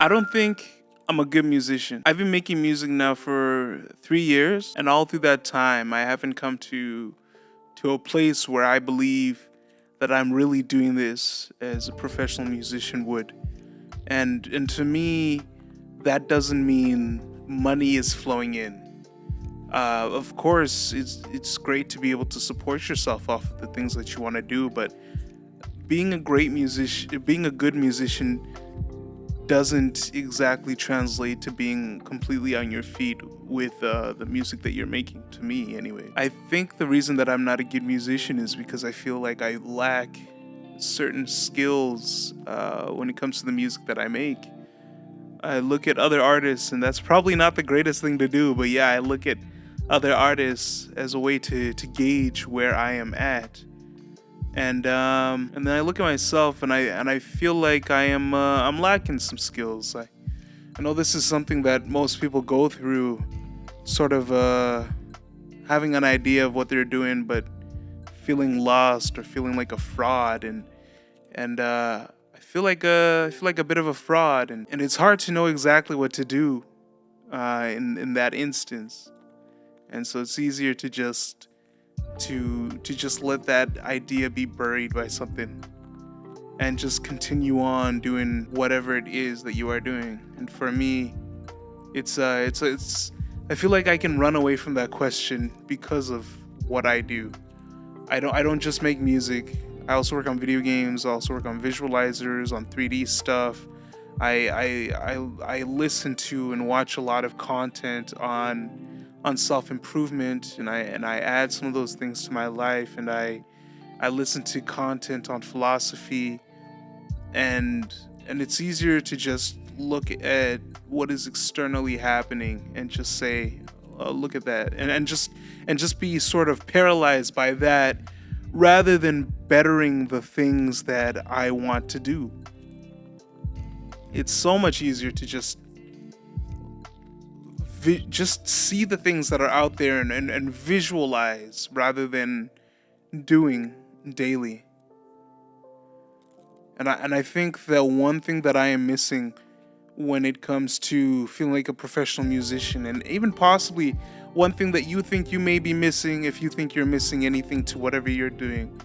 I don't think I'm a good musician. I've been making music now for 3 years, and all through that time, I haven't come to a place where I believe that I'm really doing this as a professional musician would. And to me, that doesn't mean money is flowing in. Of course, it's great to be able to support yourself off of the things that you want to do, but being a good musician doesn't exactly translate to being completely on your feet with the music that you're making, to me anyway. I think the reason that I'm not a good musician is because I feel like I lack certain skills when it comes to the music that I make. I look at other artists, and that's probably not the greatest thing to do, but yeah, I look at other artists as a way to gauge where I am at. And then I look at myself, and I feel like I'm lacking some skills. I know this is something that most people go through, sort of having an idea of what they're doing, but feeling lost or feeling like a fraud, and I feel like a bit of a fraud, and it's hard to know exactly what to do in that instance, and so it's easier to just let that idea be buried by something and just continue on doing whatever it is that you are doing. And for me, it's I feel like I can run away from that question because of what I do. I don't just make music. I also work on video games. I also work on visualizers, on 3D stuff. I listen to and watch a lot of content on self improvement, and I add some of those things to my life, and I listen to content on philosophy, and it's easier to just look at what is externally happening and just say, oh, look at that, and just be sort of paralyzed by that rather than bettering the things that I want to do. It's so much easier to just see the things that are out there and visualize rather than doing daily. And I think that one thing that I am missing when it comes to feeling like a professional musician, and even possibly one thing that you think you may be missing, if you think you're missing anything to whatever you're doing,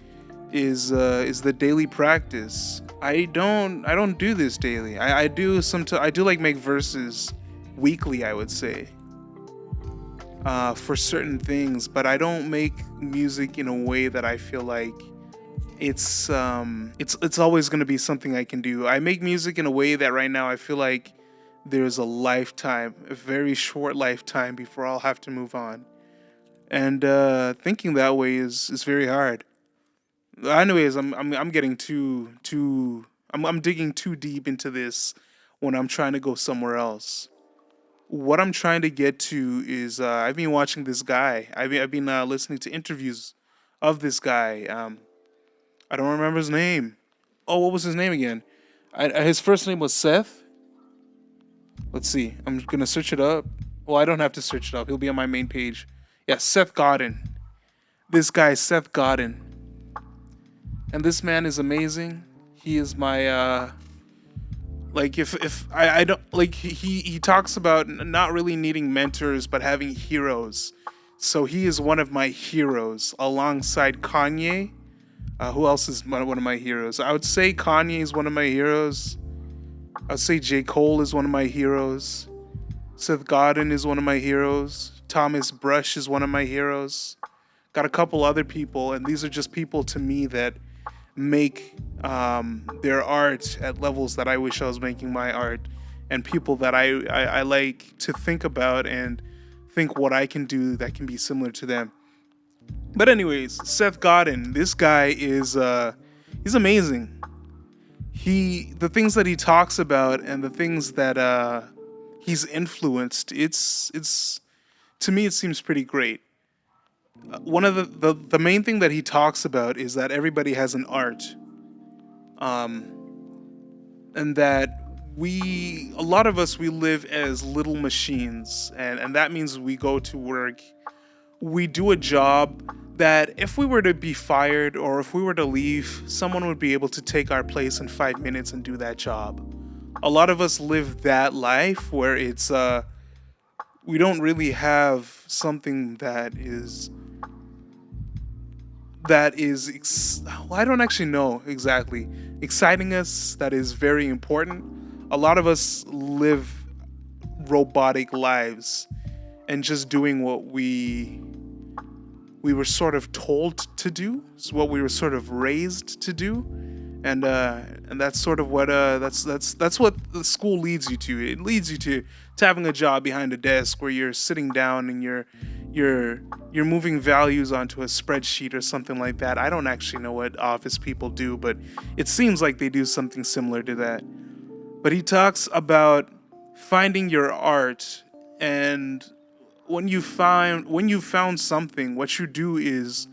is the daily practice. I don't do this daily. I do I do like make verses weekly, I would say, for certain things, but I don't make music in a way that I feel like it's always going to be something I can do. I make music in a way that right now I feel like there's a very short lifetime before I'll have to move on, and thinking that way is very hard. Anyways, I'm getting I'm digging too deep into this when I'm trying to go somewhere else. What I'm trying to get to is I've been watching this guy. I've been listening to interviews of this guy. I don't remember his name. Oh, what was his name again? His first name was Seth. Let's see. I'm gonna search it up. Well, I don't have to search it up. He'll be on my main page. Yeah, Seth Godin. This guy, Seth Godin, and this man is amazing. He is my like if I don't like he talks about not really needing mentors but having heroes. So he is one of my heroes alongside Kanye. Who else is one of my heroes? I would say Kanye is one of my heroes. I would say J. Cole is one of my heroes. Seth Godin is one of my heroes. Thomas Brush is one of my heroes. Got a couple other people, and these are just people to me that make their art at levels that I wish I was making my art, and people that I like to think about and think what I can do that can be similar to them. But anyways, Seth Godin, this guy is he's amazing. The things that he talks about and the things that he's influenced, it's to me it seems pretty great. One of the main thing that he talks about is that everybody has an art, and that a lot of us, we live as little machines, and that means we go to work, we do a job that if we were to be fired or if we were to leave, someone would be able to take our place in 5 minutes and do that job. A lot of us live that life where it's we don't really have something well, I don't actually know exactly exciting us, that is very important. A lot of us live robotic lives and just doing what we were sort of told to do, it's what we were sort of raised to do, and that's sort of what that's what the school leads you to. It leads you to having a job behind a desk where you're sitting down and you're you're moving values onto a spreadsheet or something like that. I don't actually know what office people do, but it seems like they do something similar to that. But he talks about finding your art, and when you found something, what you do is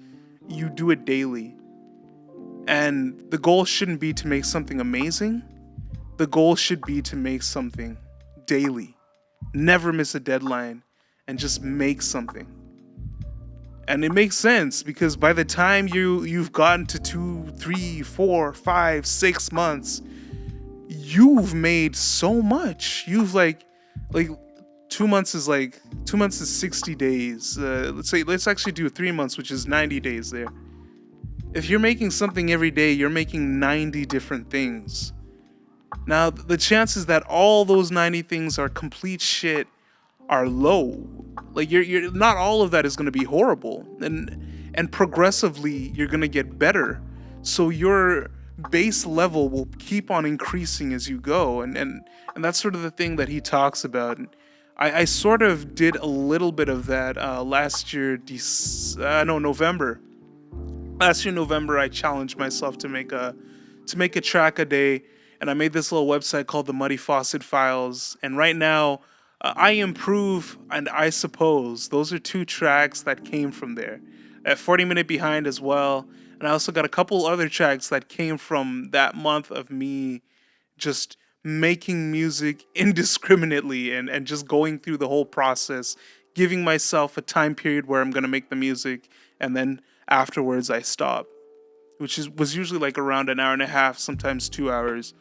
you do it daily. And the goal shouldn't be to make something amazing. The goal should be to make something daily. Never miss a deadline and just make something. And it makes sense because by the time you've gotten to 2, 3, 4, 5, 6 months, you've made so much. You've like 2 months is 60 days. Let's actually do 3 months, which is 90 days there. If you're making something every day, you're making 90 different things. Now, the chances that all those 90 things are complete shit are low. Like you're not all of that is going to be horrible, and progressively you're going to get better. So your base level will keep on increasing as you go, and that's sort of the thing that he talks about. I sort of did a little bit of that last year, November. Last year November, I challenged myself to make a track a day, and I made this little website called the Muddy Faucet Files. And right now, I Improve and I Suppose, those are two tracks that came from there. At 40 Minute Behind as well, and I also got a couple other tracks that came from that month of me just making music indiscriminately and just going through the whole process, giving myself a time period where I'm going to make the music, and then afterwards I stop, was usually like around an hour and a half, sometimes 2 hours.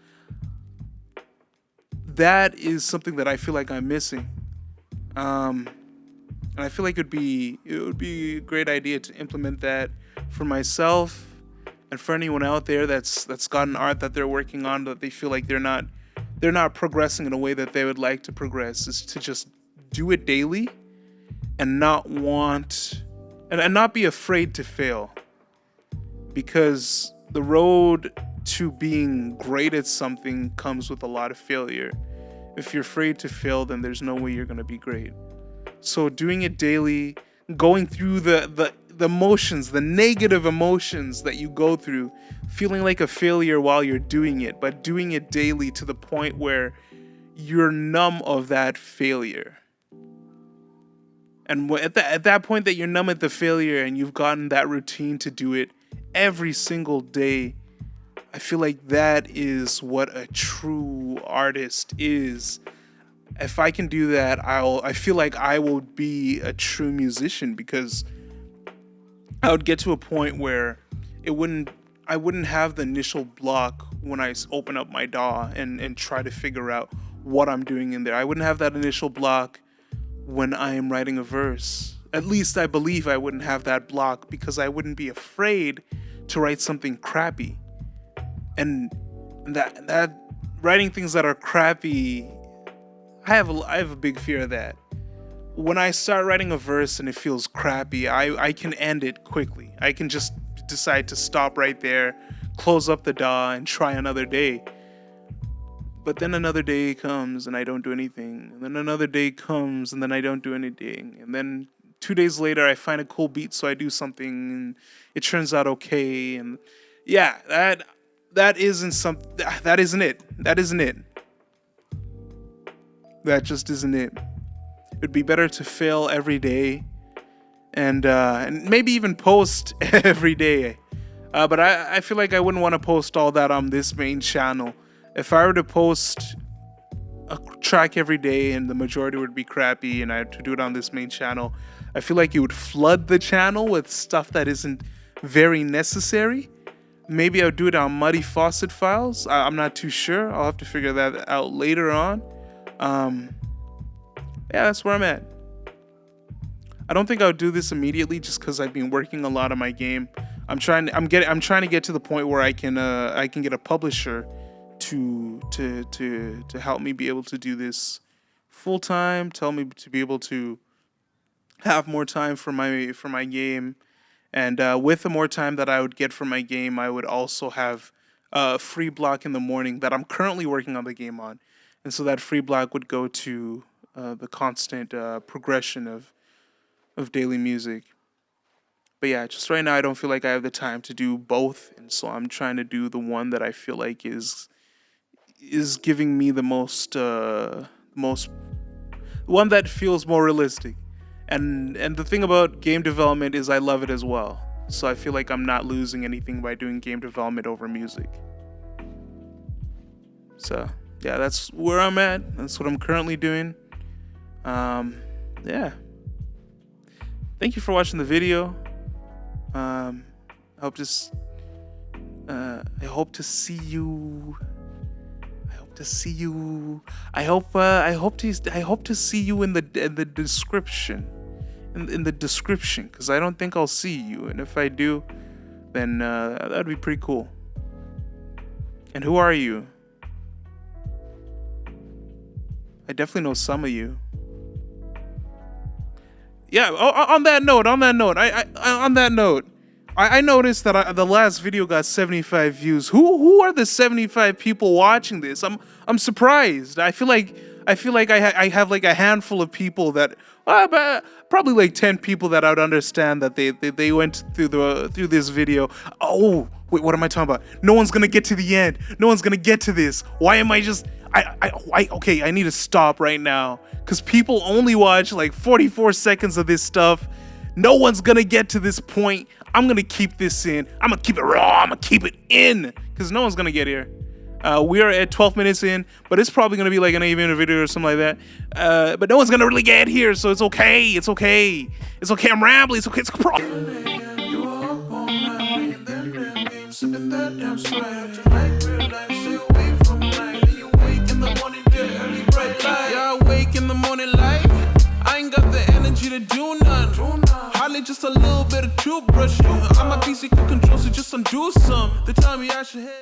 That is something that I feel like I'm missing. And I feel like it would be a great idea to implement that for myself and for anyone out there that's got an art that they're working on that they feel like they're not progressing in a way that they would like to progress, is to just do it daily and not not be afraid to fail, because the road to being great at something comes with a lot of failure. If you're afraid to fail, then there's no way you're going to be great. So doing it daily, going through the emotions, the negative emotions that you go through, feeling like a failure while you're doing it, but doing it daily to the point where you're numb of that failure. And at that point that you're numb at the failure and you've gotten that routine to do it every single day, I feel like that is what a true artist is. If I can do that, I feel like I will be a true musician, because I would get to a point where I wouldn't have the initial block when I open up my DAW and try to figure out what I'm doing in there. I wouldn't have that initial block when I am writing a verse. At least I believe I wouldn't have that block, because I wouldn't be afraid to write something crappy. And that writing things that are crappy, I have a big fear of that. When I start writing a verse and it feels crappy, I can end it quickly. I can just decide to stop right there, close up the DAW, and try another day. But then another day comes and I don't do anything. And then another day comes and then I don't do anything. And then 2 days later I find a cool beat, so I do something and it turns out okay. And yeah, that isn't it. That isn't it. That just isn't it. It'd be better to fail every day, and maybe even post every day. But I feel like I wouldn't want to post all that on this main channel. If I were to post a track every day and the majority would be crappy and I had to do it on this main channel, I feel like it would flood the channel with stuff that isn't very necessary. Maybe I'll do it on Muddy Faucet files. I'm not too sure. I'll have to figure that out later on. Yeah, that's where I'm at. I don't think I'll do this immediately just because I've been working a lot on my game. I'm trying to get to the point where I can get a publisher to help me be able to do this full time. Tell me to be able to have more time for my game, and with the more time that I would get for my game, I would also have a free block in the morning that I'm currently working on the game on, and so that free block would go to the constant progression of daily music. But yeah, just right now I don't feel like I have the time to do both, and so I'm trying to do the one that I feel like is giving me the most one that feels more realistic. And the thing about game development is I love it as well. So I feel like I'm not losing anything by doing game development over music. So yeah, that's where I'm at. That's what I'm currently doing. Yeah. Thank you for watching the video. I hope to see you. I hope to see you in the description. In the description, because I don't think I'll see you, and if I do, then that'd be pretty cool. And who are you? I definitely know some of you. Yeah. On that note, I noticed that the last video got 75 views. Who are the 75 people watching this? I'm surprised. I feel like I have like a handful of people that probably like 10 people that I would understand that they went through this video. Oh wait, what am I talking about? No one's gonna get to the end. No one's gonna get to this. Why am I just? Okay, I need to stop right now because people only watch like 44 seconds of this stuff. No one's gonna get to this point. I'm gonna keep this in. I'm gonna keep it raw. I'm gonna keep it in because no one's gonna get here. We are at 12 minutes in, but it's probably gonna be like an 8-minute video or something like that. But no one's gonna really get here, so it's okay. It's okay. It's okay. I'm rambling. It's okay. It's to do none. Hardly just a little bit of toothbrushing. I'm a piece of control, so just undo some. They tell me I should hit.